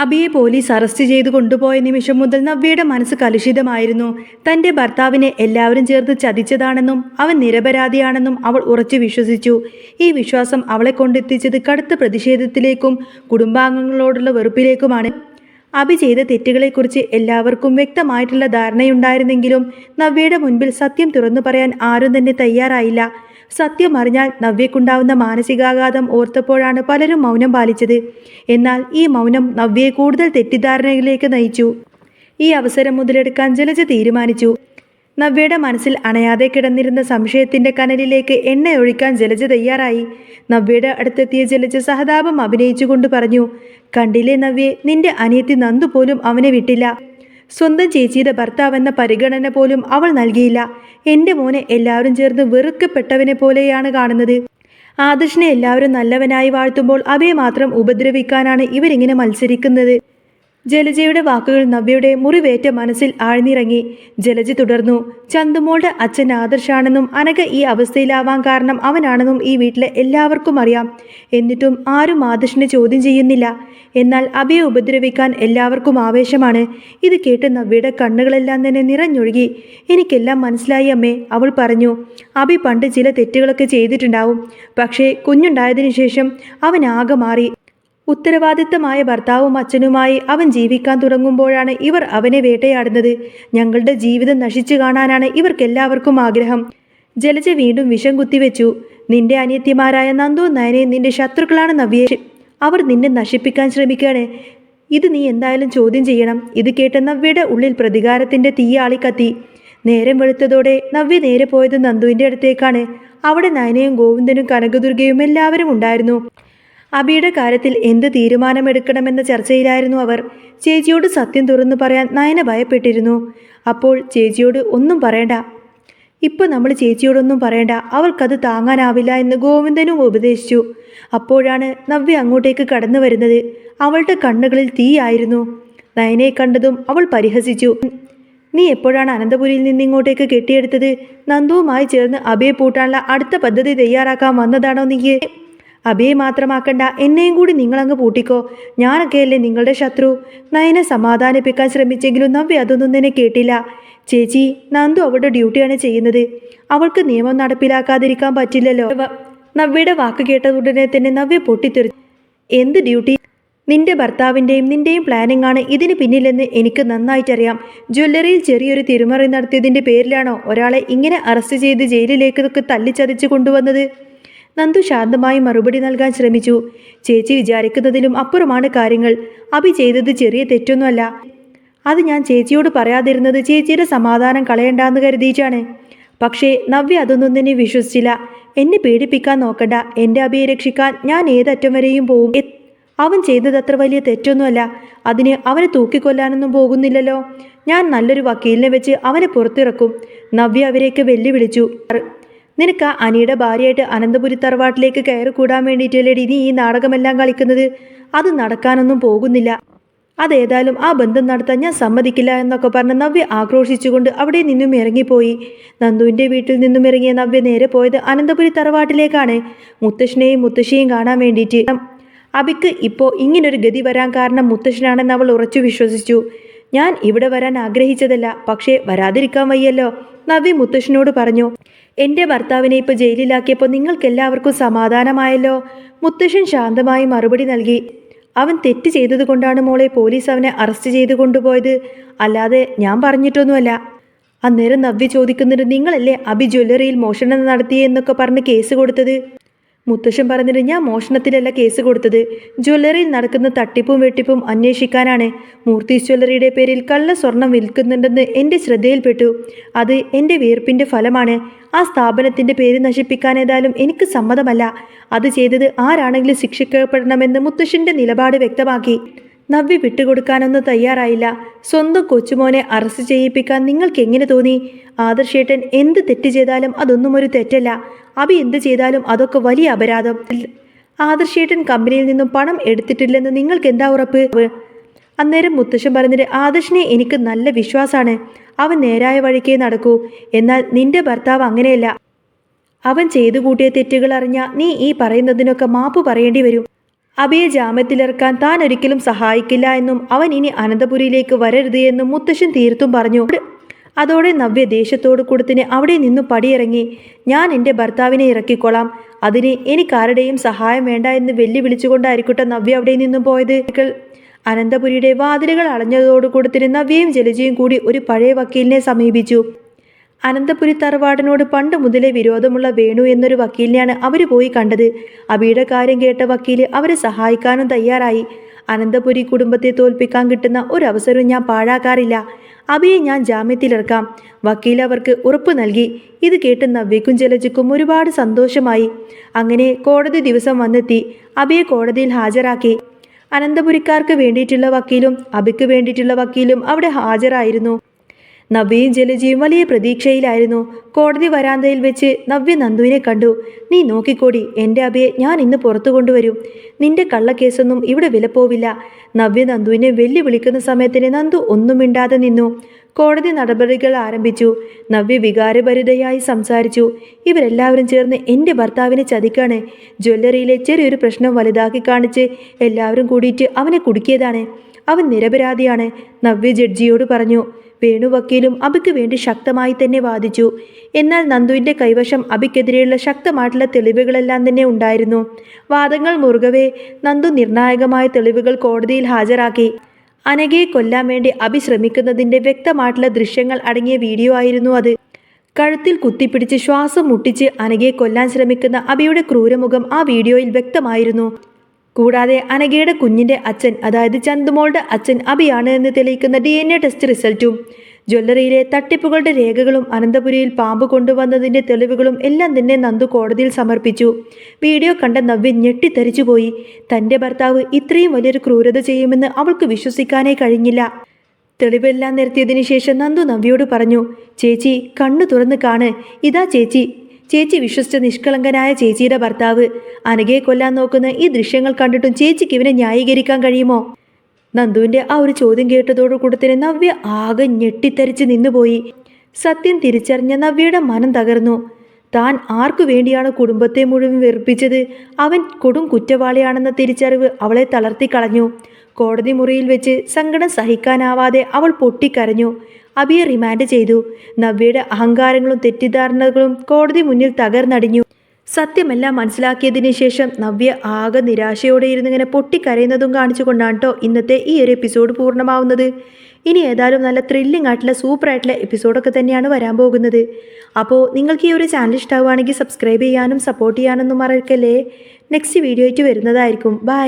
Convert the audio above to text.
അബിയെ police arrest ചെയ്ത് കൊണ്ടുപോയ നിമിഷം മുതൽ നവ്യയുടെ മനസ്സ് കലുഷിതമായിരുന്നു. തൻ്റെ ഭർത്താവിനെ എല്ലാവരും ചേർത്ത് ചതിച്ചതാണെന്നും അവൻ നിരപരാധിയാണെന്നും അവൾ ഉറച്ചു വിശ്വസിച്ചു. ഈ വിശ്വാസം അവളെ കൊണ്ടെത്തിച്ചത് കടുത്ത പ്രതിഷേധത്തിലേക്കും കുടുംബാംഗങ്ങളോടുള്ള വെറുപ്പിലേക്കുമാണ്. അബി ചെയ്ത തെറ്റുകളെക്കുറിച്ച് എല്ലാവർക്കും വ്യക്തമായിട്ടുള്ള ധാരണയുണ്ടായിരുന്നെങ്കിലും നവ്യയുടെ മുൻപിൽ സത്യം തുറന്നു പറയാൻ ആരും തന്നെ തയ്യാറായില്ല. സത്യം അറിഞ്ഞാൽ നവ്യക്കുണ്ടാവുന്ന മാനസികാഘാതം ഓർത്തപ്പോഴാണ് പലരും മൗനം പാലിച്ചത്. എന്നാൽ ഈ മൗനം നവ്യയെ കൂടുതൽ തെറ്റിദ്ധാരണയിലേക്ക് നയിച്ചു. ഈ അവസരം മുതലെടുക്കാൻ ജലജ തീരുമാനിച്ചു. നവ്യയുടെ മനസ്സിൽ അണയാതെ കിടന്നിരുന്ന സംശയത്തിന്റെ കനലിലേക്ക് എണ്ണയൊഴിക്കാൻ ജലജ തയ്യാറായി. നവ്യയുടെ അടുത്തെത്തിയ ജലജ സഹതാപം അഭിനയിച്ചുകൊണ്ട് പറഞ്ഞു, കണ്ടില്ലേ നവ്യെ, നിന്റെ അനിയത്തി നന്ദു പോലും അവനെ വിട്ടില്ല. സ്വന്തം ചേച്ചിയുടെ ഭർത്താവെന്ന പരിഗണന പോലും അവൾ നൽകിയില്ല. എൻ്റെ മോനെ എല്ലാവരും ചേർന്ന് വെറുക്കപ്പെട്ടവനെ പോലെയാണ് കാണുന്നത്. ആദർശിനെ എല്ലാവരും നല്ലവനായി വാഴ്ത്തുമ്പോൾ അവയെ മാത്രം ഉപദ്രവിക്കാനാണ് ഇവരിങ്ങനെ മത്സരിക്കുന്നത്. ജലജയുടെ വാക്കുകൾ നവ്യയുടെ മുറിവേറ്റ മനസ്സിൽ ആഴ്ന്നിറങ്ങി. ജലജ തുടർന്നു, ചന്തുമോളുടെ അച്ഛൻ ആദർശാണെന്നും അനഘ ഈ അവസ്ഥയിലാവാൻ കാരണം അവനാണെന്നും ഈ വീട്ടിലെ എല്ലാവർക്കും അറിയാം. എന്നിട്ടും ആരും ആദർശിനെ ചോദ്യം ചെയ്യുന്നില്ല. എന്നാൽ അബിയെ ഉപദ്രവിക്കാൻ എല്ലാവർക്കും ആവേശമാണ്. ഇത് കേട്ട് നവ്യയുടെ കണ്ണുകളെല്ലാം തന്നെ നിറഞ്ഞൊഴുകി. എനിക്കെല്ലാം മനസ്സിലായി അമ്മേ, അവൾ പറഞ്ഞു. അബി പണ്ട് ചില തെറ്റുകളൊക്കെ ചെയ്തിട്ടുണ്ടാവും. പക്ഷേ കുഞ്ഞുണ്ടായതിനു ശേഷം അവൻ ആകെ മാറി. ഉത്തരവാദിത്തമായ ഭർത്താവും അച്ഛനുമായി അവൻ ജീവിക്കാൻ തുടങ്ങുമ്പോഴാണ് ഇവർ അവനെ വേട്ടയാടുന്നത്. ഞങ്ങളുടെ ജീവിതം നശിച്ചു കാണാനാണ് ഇവർക്കെല്ലാവർക്കും ആഗ്രഹം. ജലജ വീണ്ടും വിഷം കുത്തിവെച്ചു. നിന്റെ അനിയത്തിമാരായ നന്ദുവും നയനയും നിന്റെ ശത്രുക്കളാണ് നവ്യെ. അവർ നിന്നെ നശിപ്പിക്കാൻ ശ്രമിക്കുകയാണ്. ഇത് നീ എന്തായാലും ചോദ്യം ചെയ്യണം. ഇത് കേട്ട നവ്യയുടെ ഉള്ളിൽ പ്രതികാരത്തിന്റെ തീയാളിക്കത്തി. നേരം വെളുത്തതോടെ നവ്യ നേരെ പോയത് നന്ദുവിൻ്റെ അടുത്തേക്കാണ്. അവിടെ നയനയും ഗോവിന്ദനും കനകദുർഗയും എല്ലാവരും ഉണ്ടായിരുന്നു. അബിയുടെ കാര്യത്തിൽ എന്ത് തീരുമാനമെടുക്കണമെന്ന ചർച്ചയിലായിരുന്നു അവർ. ചേച്ചിയോട് സത്യം തുറന്നു പറയാൻ നയന ഭയപ്പെട്ടിരുന്നു. അപ്പോൾ ചേച്ചിയോട് ഒന്നും പറയണ്ട, ഇപ്പം നമ്മൾ ചേച്ചിയോടൊന്നും പറയണ്ട, അവൾക്കത് താങ്ങാനാവില്ല എന്ന് ഗോവിന്ദനും ഉപദേശിച്ചു. അപ്പോഴാണ് നവ്യ അങ്ങോട്ടേക്ക് കടന്നു വരുന്നത്. അവളുടെ കണ്ണുകളിൽ തീയായിരുന്നു. നയനയെ കണ്ടതും അവൾ പരിഹസിച്ചു. നീ എപ്പോഴാണ് അനന്തപുരിയിൽ നിന്നിങ്ങോട്ടേക്ക് കെട്ടിയെടുത്തത്? നന്ദുവുമായി ചേർന്ന് അബിയെ പൂട്ടാനുള്ള അടുത്ത പദ്ധതി തയ്യാറാക്കാൻ വന്നതാണോ നീ? അബിയെ മാത്രമാക്കണ്ട, എന്നെയും കൂടി നിങ്ങളങ്ങ് പൂട്ടിക്കോ. ഞാനൊക്കെയല്ലേ നിങ്ങളുടെ ശത്രു. നയനെ സമാധാനിപ്പിക്കാൻ ശ്രമിച്ചെങ്കിലും നവ്യ അതൊന്നും തന്നെ കേട്ടില്ല. ചേച്ചി, നന്ദു അവളുടെ ഡ്യൂട്ടിയാണ് ചെയ്യുന്നത്. അവൾക്ക് നിയമം നടപ്പിലാക്കാതിരിക്കാൻ പറ്റില്ലല്ലോ. നവ്യയുടെ വാക്ക് കേട്ടതുടനെ തന്നെ നവ്യ പൊട്ടിത്തെറിച്ചു. എന്ത് ഡ്യൂട്ടി? നിന്റെ ഭർത്താവിൻ്റെയും നിന്റെയും പ്ലാനിംഗ് ആണ് ഇതിന് പിന്നിലെന്ന് എനിക്ക് നന്നായിട്ടറിയാം. ജ്വല്ലറിയിൽ ചെറിയൊരു തിരിമറി നടത്തിയതിൻ്റെ പേരിലാണോ ഒരാളെ ഇങ്ങനെ അറസ്റ്റ് ചെയ്ത് ജയിലിലേക്കൊക്കെ തല്ലിച്ചതച്ച് കൊണ്ടുവന്നത്? നന്ദു ശാന്തമായി മറുപടി നൽകാൻ ശ്രമിച്ചു. ചേച്ചി വിചാരിക്കുന്നതിലും അപ്പുറമാണ് കാര്യങ്ങൾ. അബി ചെയ്തത് ചെറിയ തെറ്റൊന്നുമല്ല. അത് ഞാൻ ചേച്ചിയോട് പറയാതിരുന്നത് ചേച്ചിയുടെ സമാധാനം കളയണ്ടെന്ന് കരുതിയിട്ടാണ്. പക്ഷേ നവ്യ അതൊന്നും തന്നെ വിശ്വസിച്ചില്ല. എന്നെ പേടിപ്പിക്കാൻ നോക്കണ്ട. എൻ്റെ അബിയെ രക്ഷിക്കാൻ ഞാൻ ഏതറ്റം വരെയും പോവും. അവൻ ചെയ്തത് അത്ര വലിയ തെറ്റൊന്നുമല്ല. അതിന് അവനെ തൂക്കിക്കൊല്ലാനൊന്നും പോകുന്നില്ലല്ലോ. ഞാൻ നല്ലൊരു വക്കീലിനെ വെച്ച് അവനെ പുറത്തിറക്കും. നവ്യ അവരെയൊക്കെ വെല്ലുവിളിച്ചു. നിനക്ക് അനിയുടെ ഭാര്യയായിട്ട് അനന്തപുരി തറവാട്ടിലേക്ക് കയറി കൂടാൻ വേണ്ടിയിട്ടല്ലേടി നീ ഈ നാടകമെല്ലാം കളിക്കുന്നത്? അത് നടക്കാനൊന്നും പോകുന്നില്ല. അതേതായാലും ആ ബന്ധം നടത്താൻ ഞാൻ സമ്മതിക്കില്ല എന്നൊക്കെ പറഞ്ഞ് നവ്യ ആക്രോശിച്ചുകൊണ്ട് അവിടെ നിന്നും ഇറങ്ങിപ്പോയി. നന്ദുവിൻ്റെ വീട്ടിൽ നിന്നും ഇറങ്ങിയ നവ്യ നേരെ പോയത് അനന്തപുരി തറവാട്ടിലേക്കാണ്, മുത്തശ്ശനെയും മുത്തശ്ശിയെയും കാണാൻ വേണ്ടിയിട്ട്. അബിക്ക് ഇപ്പോൾ ഇങ്ങനൊരു ഗതി വരാൻ കാരണം മുത്തശ്ശനാണെന്ന് അവൾ ഉറച്ചു വിശ്വസിച്ചു. ഞാൻ ഇവിടെ വരാൻ ആഗ്രഹിച്ചതല്ല, പക്ഷേ വരാതിരിക്കാൻ വയ്യല്ലോ, നവ്യ മുത്തശ്ശനോട് പറഞ്ഞു. എൻ്റെ ഭർത്താവിനെ ഇപ്പോൾ ജയിലിലാക്കിയപ്പോൾ നിങ്ങൾക്കെല്ലാവർക്കും സമാധാനമായല്ലോ. മുത്തശ്ശൻ ശാന്തമായി മറുപടി നൽകി. അവൻ തെറ്റ് ചെയ്തതുകൊണ്ടാണ് മോളെ പോലീസ് അവനെ അറസ്റ്റ് ചെയ്ത് കൊണ്ടുപോയത്, അല്ലാതെ ഞാൻ പറഞ്ഞിട്ടൊന്നുമല്ല. അന്നേരം നവ്യ ചോദിക്കുന്നുണ്ട്, നിങ്ങളല്ലേ അബി ജ്വല്ലറിയിൽ മോഷണം നടത്തിയേ എന്നൊക്കെ പറഞ്ഞ് കേസ് കൊടുത്തത്? മുത്തശ്ശൻ പറഞ്ഞിട്ട്, ഞാൻ മോഷണത്തിലല്ല കേസ് കൊടുത്തത്, ജ്വല്ലറിയിൽ നടക്കുന്ന തട്ടിപ്പും വെട്ടിപ്പും അന്വേഷിക്കാനാണ്. മൂർത്തീസ് ജ്വല്ലറിയുടെ പേരിൽ കള്ള സ്വർണം വിൽക്കുന്നുണ്ടെന്ന് എൻ്റെ ശ്രദ്ധയിൽപ്പെട്ടു. അത് എൻ്റെ വീർപ്പിൻ്റെ ഫലമാണ്. ആ സ്ഥാപനത്തിൻ്റെ പേര് നശിപ്പിക്കാൻ ഏതായാലും എനിക്ക് സമ്മതമല്ല. അത് ചെയ്തത് ആരാണെങ്കിലും ശിക്ഷിക്കപ്പെടണമെന്ന് മുത്തശ്ശൻ്റെ നിലപാട് വ്യക്തമാക്കി. നവ്യ വിട്ടുകൊടുക്കാനൊന്നും തയ്യാറായില്ല. സ്വന്തം കൊച്ചുമോനെ അറസ്റ്റ് ചെയ്യിപ്പിക്കാൻ നിങ്ങൾക്ക് എങ്ങനെ തോന്നി? ആദർശേട്ടൻ എന്ത് തെറ്റ് ചെയ്താലും അതൊന്നും ഒരു തെറ്റല്ല. അബി എന്ത് ചെയ്താലും അതൊക്കെ വലിയ അപരാധം. ആദർശേട്ടൻ കമ്പനിയിൽ നിന്നും പണം എടുത്തിട്ടില്ലെന്ന് നിങ്ങൾക്ക് എന്താ ഉറപ്പ്? അന്നേരം മുത്തശ്ശൻ പറഞ്ഞിട്ട്, ആദർശിനെ എനിക്ക് നല്ല വിശ്വാസമാണ്. അവൻ നേരായ വഴിക്കേ നടക്കൂ. എന്നാൽ നിന്റെ ഭർത്താവ് അങ്ങനെയല്ല. അവൻ ചെയ്തു കൂട്ടിയ തെറ്റുകൾ അറിഞ്ഞാൽ നീ ഈ പറയുന്നതിനൊക്കെ മാപ്പ് പറയേണ്ടി വരും. അബിയെ ജാമ്യത്തിലിറക്കാൻ താൻ ഒരിക്കലും സഹായിക്കില്ല എന്നും അവൻ ഇനി അനന്തപുരിയിലേക്ക് വരരുത് എന്നും മുത്തശ്ശൻ തീർത്തും പറഞ്ഞു. അതോടെ നവ്യ ദേഷ്യത്തോട് കൂടത്തിന് അവിടെ നിന്നു പടിയിറങ്ങി. ഞാൻ എൻ്റെ ഭർത്താവിനെ ഇറക്കിക്കൊള്ളാം, അതിന് എനിക്കാരുടെയും സഹായം വേണ്ട എന്ന് വെല്ലുവിളിച്ചുകൊണ്ടായിരിക്കട്ടെ നവ്യ അവിടെ നിന്നും പോയത്. അനന്തപുരിയുടെ വാതിലുകൾ അടഞ്ഞതോടുകൂടത്തിന് നവ്യയും ജലജയും കൂടി ഒരു പഴയ വക്കീലിനെ സമീപിച്ചു. അനന്തപുരി തറവാടിനോട് പണ്ട് മുതലേ വിരോധമുള്ള വേണു എന്നൊരു വക്കീലിനെയാണ് അവർ പോയി കണ്ടത്. അബിയുടെ കാര്യം കേട്ട വക്കീല് അവരെ സഹായിക്കാനും തയ്യാറായി. അനന്തപുരി കുടുംബത്തെ തോൽപ്പിക്കാൻ കിട്ടുന്ന ഒരവസരവും ഞാൻ പാഴാക്കാറില്ല. അബിയെ ഞാൻ ജാമ്യത്തിലിറക്കാം, വക്കീൽ അവർക്ക് ഉറപ്പ് നൽകി. ഇത് കേട്ട് നവ്യക്കും ജലജയ്ക്കും ഒരുപാട് സന്തോഷമായി. അങ്ങനെ കോടതി ദിവസം വന്നെത്തി. അബിയെ കോടതിയിൽ ഹാജരാക്കി. അനന്തപുരിക്കാർക്ക് വേണ്ടിയിട്ടുള്ള വക്കീലും അബിക്ക് വേണ്ടിയിട്ടുള്ള വക്കീലും അവിടെ ഹാജരായിരുന്നു. നവ്യയും ജലജയും വലിയ പ്രതീക്ഷയിലായിരുന്നു. കോടതി വരാന്തയിൽ വെച്ച് നവ്യ നന്ദുവിനെ കണ്ടു. നീ നോക്കിക്കോടി, എൻ്റെ അബിയെ ഞാൻ ഇന്ന് പുറത്തു കൊണ്ടുവരും. നിന്റെ കള്ളക്കേസൊന്നും ഇവിടെ വിലപ്പോവില്ല. നവ്യ നന്ദുവിനെ വെല്ലുവിളിക്കുന്ന സമയത്തിന് നന്ദു ഒന്നും മിണ്ടാതെ നിന്നു. കോടതി നടപടികൾ ആരംഭിച്ചു. നവ്യ വികാരഭരിതയായി സംസാരിച്ചു. ഇവരെല്ലാവരും ചേർന്ന് എൻ്റെ ഭർത്താവിനെ ചതിക്കാണ്. ജ്വല്ലറിയിലെ ചെറിയൊരു പ്രശ്നം വലുതാക്കി കാണിച്ച് എല്ലാവരും കൂടിയിട്ട് അവനെ കുടുക്കിയതാണ്. അവൻ നിരപരാധിയാണ്, നവ്യ ജഡ്ജിയോട് പറഞ്ഞു. വേണു വക്കീലും അബിക്ക് വേണ്ടി ശക്തമായി തന്നെ വാദിച്ചു. എന്നാൽ നന്ദുവിൻ്റെ കൈവശം അബിക്കെതിരെയുള്ള ശക്തമായിട്ടുള്ള തെളിവുകളെല്ലാം തന്നെ ഉണ്ടായിരുന്നു. വാദങ്ങൾ മുറുകവേ നന്ദു നിർണായകമായ തെളിവുകൾ കോടതിയിൽ ഹാജരാക്കി. അനഘയെ കൊല്ലാൻ വേണ്ടി അബി ശ്രമിക്കുന്നതിൻ്റെ വ്യക്തമായിട്ടുള്ള ദൃശ്യങ്ങൾ അടങ്ങിയ വീഡിയോ ആയിരുന്നു അത്. കഴുത്തിൽ കുത്തിപ്പിടിച്ച് ശ്വാസം മുട്ടിച്ച് അനഘയെ കൊല്ലാൻ ശ്രമിക്കുന്ന അബിയുടെ ക്രൂരമുഖം ആ വീഡിയോയിൽ വ്യക്തമായിരുന്നു. കൂടാതെ അനഘയുടെ കുഞ്ഞിൻ്റെ അച്ഛൻ, അതായത് ചന്തുമോളുടെ അച്ഛൻ അബിയാണ് എന്ന് തെളിയിക്കുന്ന DNA ടെസ്റ്റ് റിസൾട്ടും ജ്വല്ലറിയിലെ തട്ടിപ്പുകളുടെ രേഖകളും അനന്തപുരിയിൽ പാമ്പ് കൊണ്ടുവന്നതിൻ്റെ തെളിവുകളും എല്ലാം തന്നെ നന്ദു കോടതിയിൽ സമർപ്പിച്ചു. വീഡിയോ കണ്ട നവ്യ ഞെട്ടിത്തരിച്ചുപോയി. തൻ്റെ ഭർത്താവ് ഇത്രയും വലിയൊരു ക്രൂരത ചെയ്യുമെന്ന് അവൾക്ക് വിശ്വസിക്കാനേ കഴിഞ്ഞില്ല. തെളിവെല്ലാം നിരത്തിയതിനു ശേഷം നന്ദു നവ്യയോട് പറഞ്ഞു, ചേച്ചി കണ്ണു തുറന്ന് കാണ്, ഇതാ ചേച്ചി വിശ്വസിച്ച നിഷ്കളങ്കനായ ചേച്ചിയുടെ ഭർത്താവ്. അനഘയെ കൊല്ലാൻ നോക്കുന്ന ഈ ദൃശ്യങ്ങൾ കണ്ടിട്ടും ചേച്ചിക്ക് ഇവനെ ന്യായീകരിക്കാൻ കഴിയുമോ? നന്ദുവിൻ്റെ ആ ഒരു ചോദ്യം കേട്ടതോടു കൂടെ തന്നെ നവ്യ ആകെ ഞെട്ടിത്തരിച്ച് നിന്നുപോയി. സത്യം തിരിച്ചറിഞ്ഞ നവ്യയുടെ മനം തകർന്നു. താൻ ആർക്കു വേണ്ടിയാണ് കുടുംബത്തെ മുഴുവൻ വെറുപ്പിച്ചത്? അവൻ കൊടും കുറ്റവാളിയാണെന്ന തിരിച്ചറിവ് അവളെ തളർത്തിക്കളഞ്ഞു. കോടതി മുറിയിൽ വെച്ച് സങ്കടം സഹിക്കാനാവാതെ അവൾ പൊട്ടിക്കരഞ്ഞു. അബിയെ റിമാൻഡ് ചെയ്തു. നവ്യയുടെ അഹങ്കാരങ്ങളും തെറ്റിദ്ധാരണകളും കോടതി മുന്നിൽ തകർന്നടിഞ്ഞു. സത്യമെല്ലാം മനസ്സിലാക്കിയതിന് ശേഷം നവ്യ ആകെ നിരാശയോടെ ഇരുന്നിങ്ങനെ പൊട്ടിക്കരയുന്നതും കാണിച്ചുകൊണ്ടാണ് കേട്ടോ ഇന്നത്തെ ഈ ഒരു എപ്പിസോഡ് പൂർണ്ണമാവുന്നത്. ഇനി ഏതായാലും നല്ല ത്രില്ലിംഗ് ആയിട്ടുള്ള സൂപ്പറായിട്ടുള്ള എപ്പിസോഡൊക്കെ തന്നെയാണ് വരാൻ പോകുന്നത്. അപ്പോൾ നിങ്ങൾക്ക് ഈ ഒരു ചാനൽ ഇഷ്ടമാവുകയാണെങ്കിൽ സബ്സ്ക്രൈബ് ചെയ്യാനും സപ്പോർട്ട് ചെയ്യാനൊന്നും മറക്കല്ലേ. നെക്സ്റ്റ് വീഡിയോ ആയിട്ട് വരുന്നതായിരിക്കും. ബൈ.